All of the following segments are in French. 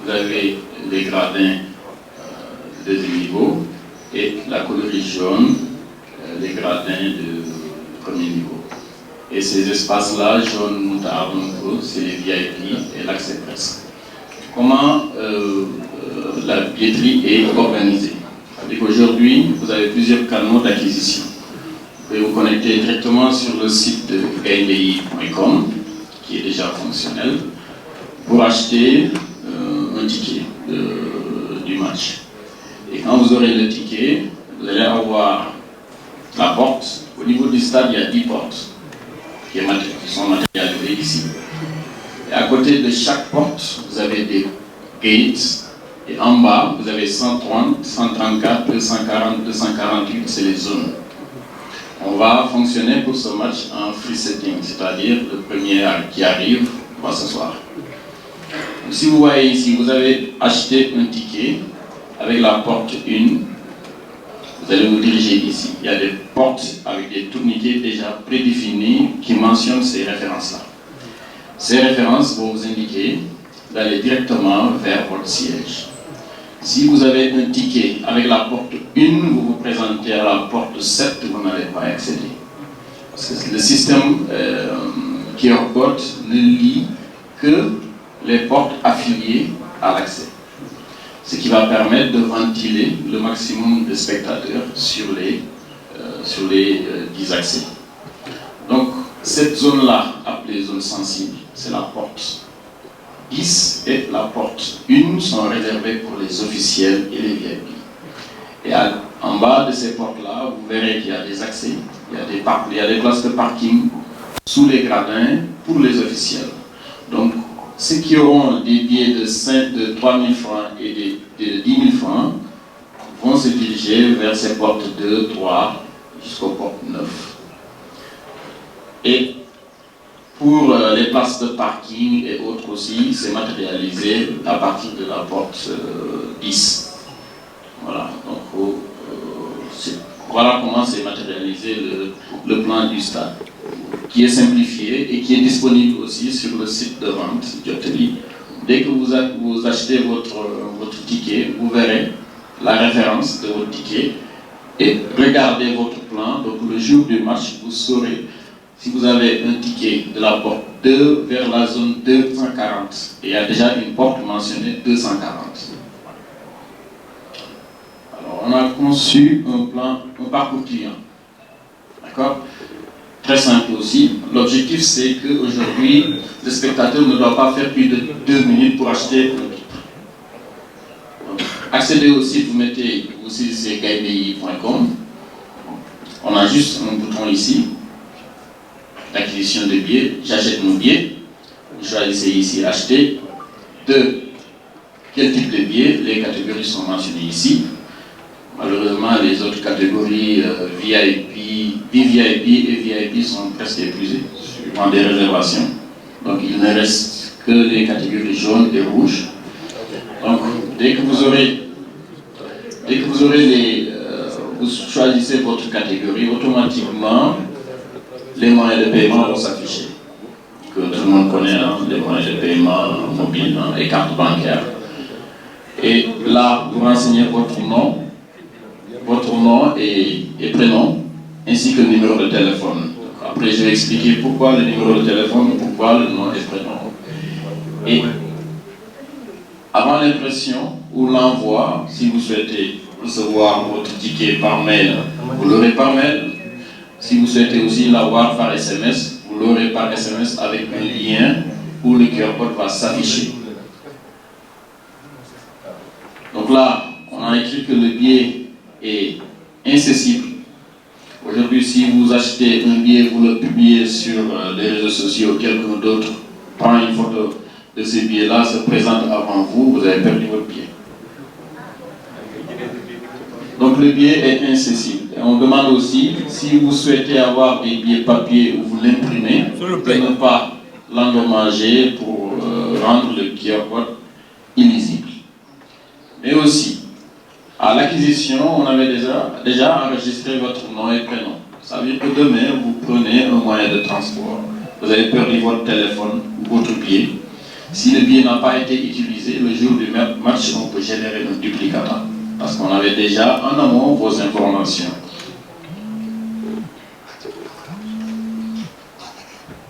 vous avez les gradins de deuxième niveau et la colorie jaune, les gradins de premier niveau. Et ces espaces-là, jaune, moutarde, c'est les VIP et l'accès presse. Comment la billetterie est organisée? Aujourd'hui, vous avez plusieurs canaux d'acquisition. Vous pouvez vous connecter directement sur le site de gainbi.com, qui est déjà fonctionnel, pour acheter un ticket du match. Et quand vous aurez le ticket, vous allez avoir la porte. Au niveau du stade, il y a 10 portes qui sont matérialisées ici. Et à côté de chaque porte, vous avez des gates. Et en bas, vous avez 130, 134, 240, 248, c'est les zones. On va fonctionner pour ce match en free setting, c'est-à-dire le premier qui arrive va s'asseoir. Si vous voyez ici, vous avez acheté un ticket avec la porte 1, vous allez vous diriger ici. Il y a des portes avec des tourniquets déjà prédéfinis qui mentionnent ces références-là. Ces références vont vous indiquer d'aller directement vers votre siège. Si vous avez un ticket avec la porte 1, vous vous présentez à la porte 7, vous n'allez pas accéder. Parce que le système QR code ne lit que les portes affiliées à l'accès. Ce qui va permettre de ventiler le maximum de spectateurs sur les 10 accès. Donc, cette zone-là, appelée zone sensible, c'est la porte 10 et la porte 1 sont réservées pour les officiels et les VIP. Et en bas de ces portes-là, vous verrez qu'il y a des accès, il y a des places de parking sous les gradins pour les officiels. Donc, ceux qui auront des billets de 3 000 francs et de 10 000 francs vont se diriger vers ces portes 2, 3 jusqu'aux portes 9. Et pour les places de parking et autres aussi, c'est matérialisé à partir de la porte 10. Voilà, donc voilà comment c'est matérialisé le plan du stade, qui est simplifié et qui est disponible aussi sur le site de vente Joteli. Dès que vous achetez votre ticket, vous verrez la référence de votre ticket et regardez votre plan. Donc le jour du match, vous saurez si vous avez un ticket de la porte 2 vers la zone 240. Et il y a déjà une porte mentionnée 240. Alors on a conçu un parcours client. D'accord? Très simple aussi. L'objectif, c'est qu'aujourd'hui, le spectateur ne doit pas faire plus de 2 minutes pour acheter un titre. Accédez au site, vous saisissez gainbi.com. On a juste un bouton ici d'acquisition de billets. J'achète mon billet. Vous choisissez ici acheter. De quel type de billet? Les catégories sont mentionnées ici. Malheureusement, les autres catégories VIP, VVIP et VIP sont presque épuisées suivant des réservations. Donc il ne reste que les catégories jaunes et rouges. Donc dès que vous vous choisissez votre catégorie, automatiquement les moyens de paiement vont s'afficher. Que tout le monde connaît, hein, les moyens de paiement mobiles, hein, et cartes bancaires. Et là, vous renseignez votre nom et prénom, ainsi que le numéro de téléphone. Donc, après, je vais expliquer pourquoi le numéro de téléphone, pourquoi le nom et prénom. Et avant l'impression ou l'envoi, si vous souhaitez recevoir votre ticket par mail, vous l'aurez par mail. Si vous souhaitez aussi l'avoir par SMS, vous l'aurez par SMS avec un lien où le QR code va s'afficher. Donc là, on a écrit que le billet est incessible. Aujourd'hui, si vous achetez un billet, vous le publiez sur les réseaux sociaux, quelqu'un d'autre prend une photo de ce billet-là, se présente avant vous, vous avez perdu votre billet. Donc le billet est incessible. Et on demande aussi, si vous souhaitez avoir des billets papier ou vous l'imprimez, de ne pas l'endommager pour rendre le QR code illisible. Mais aussi, à l'acquisition, on avait déjà enregistré votre nom et prénom. Ça veut dire que demain, vous prenez un moyen de transport. Vous avez perdu votre téléphone ou votre billet. Si le billet n'a pas été utilisé, disais, le jour du match, on peut générer un duplicata. Parce qu'on avait déjà en amont vos informations.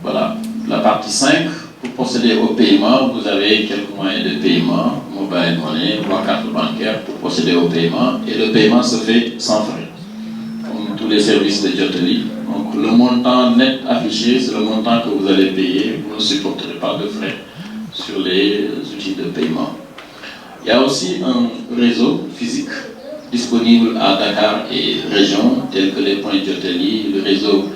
Voilà. La partie 5, pour procéder au paiement, vous avez quelques moyens de paiement, mobile money, voire carte bancaire pour procéder au paiement. Et le paiement se fait sans frais, comme tous les services de Joteli. Donc le montant net affiché, c'est le montant que vous allez payer. Vous ne supporterez pas de frais sur les outils de paiement. Il y a aussi un réseau physique disponible à Dakar et région, tels que les points Joteli, le réseau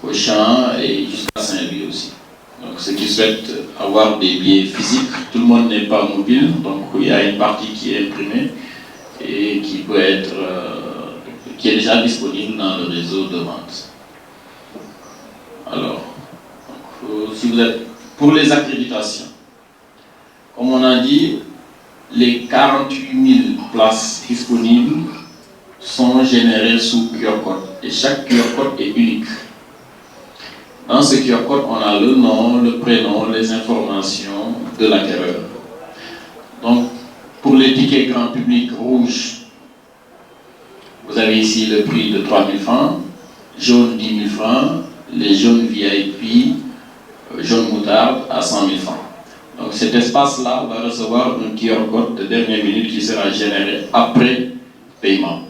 Auchan et jusqu'à Saint-Louis aussi. Donc ceux qui souhaitent avoir des billets physiques, tout le monde n'est pas mobile, donc il y a une partie qui est imprimée et qui peut être, qui est déjà disponible dans le réseau de vente. Alors, donc, si vous êtes pour les accréditations, comme on a dit, les 48 000 places disponibles sont générées sous QR code et chaque QR code est unique. Dans ce QR code, on a le nom, le prénom, les informations de l'acquéreur. Donc, pour les tickets grand public rouge, vous avez ici le prix de 3 000 francs, jaune 10 000 francs, les jaunes VIP, jaune moutarde à 100 000 francs. Donc cet espace-là va recevoir un QR code de dernière minute qui sera généré après paiement.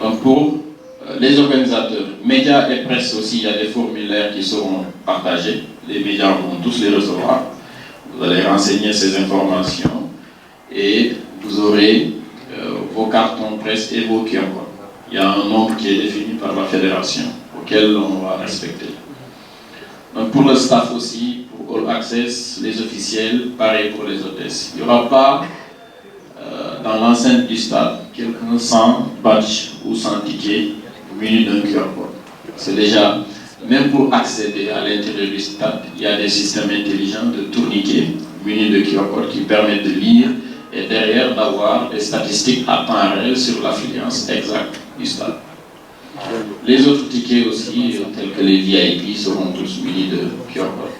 Donc pour les organisateurs, médias et presse aussi, il y a des formulaires qui seront partagés. Les médias vont tous les recevoir. Vous allez renseigner ces informations et vous aurez vos cartons presse et vos QR codes. Il y a un nombre qui est défini par la fédération auquel on va respecter. Donc pour le staff aussi, pour All Access, les officiels, pareil pour les hôtesses. Il n'y aura pas dans l'enceinte du stade quelqu'un sans badge ou sans ticket muni d'un QR code. C'est déjà, même pour accéder à l'intérieur du stade, il y a des systèmes intelligents de tourniquets munis de QR code qui permettent de lire et derrière d'avoir des statistiques à temps réel sur l'affluence exacte du stade. Les autres tickets aussi, tels que les VIP, seront tous munis de QR code.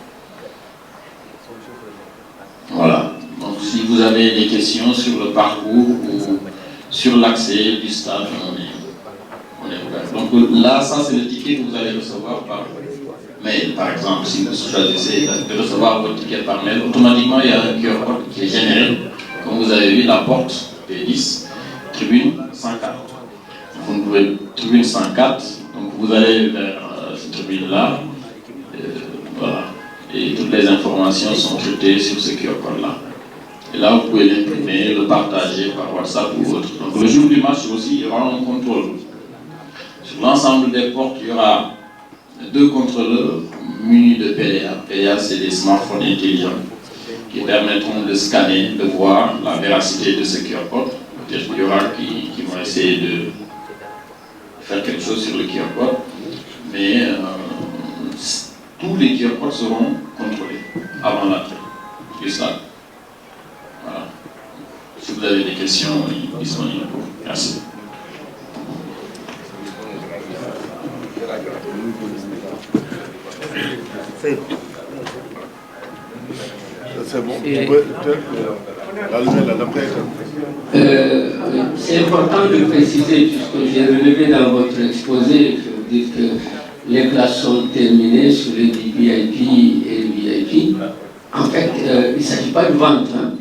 Voilà. Donc si vous avez des questions sur le parcours ou sur l'accès du stade, on est ouvert. Donc là, ça c'est le ticket que vous allez recevoir par mail. Par exemple, si vous choisissez de recevoir votre ticket par mail, automatiquement il y a un QR code qui est généré. Comme vous avez vu, la porte P10, tribune 104. Vous pouvez tribune 104, donc vous allez vers cette tribune-là, voilà, et toutes les informations sont traitées sur ce QR code-là. Et là, vous pouvez l'imprimer, le partager par WhatsApp ou autre. Donc le jour du match aussi, il y aura un contrôle. Sur l'ensemble des portes, il y aura 2 contrôleurs munis de PDA. PDA, c'est des smartphones intelligents qui permettront de scanner, de voir la véracité de ce QR code. Peut-être qu'il y aura qui vont essayer de faire quelque chose sur le QR code, mais tous les QR codes seront contrôlés avant l'entrée du stade. Voilà. Si vous avez des questions, ils sont disponibles pour vous. Merci. C'est bon. C'est important de préciser, puisque j'ai relevé dans votre exposé, que vous dites que les classes sont terminées sur les VIP et les VIP. En fait, il ne s'agit pas de vente. Hein.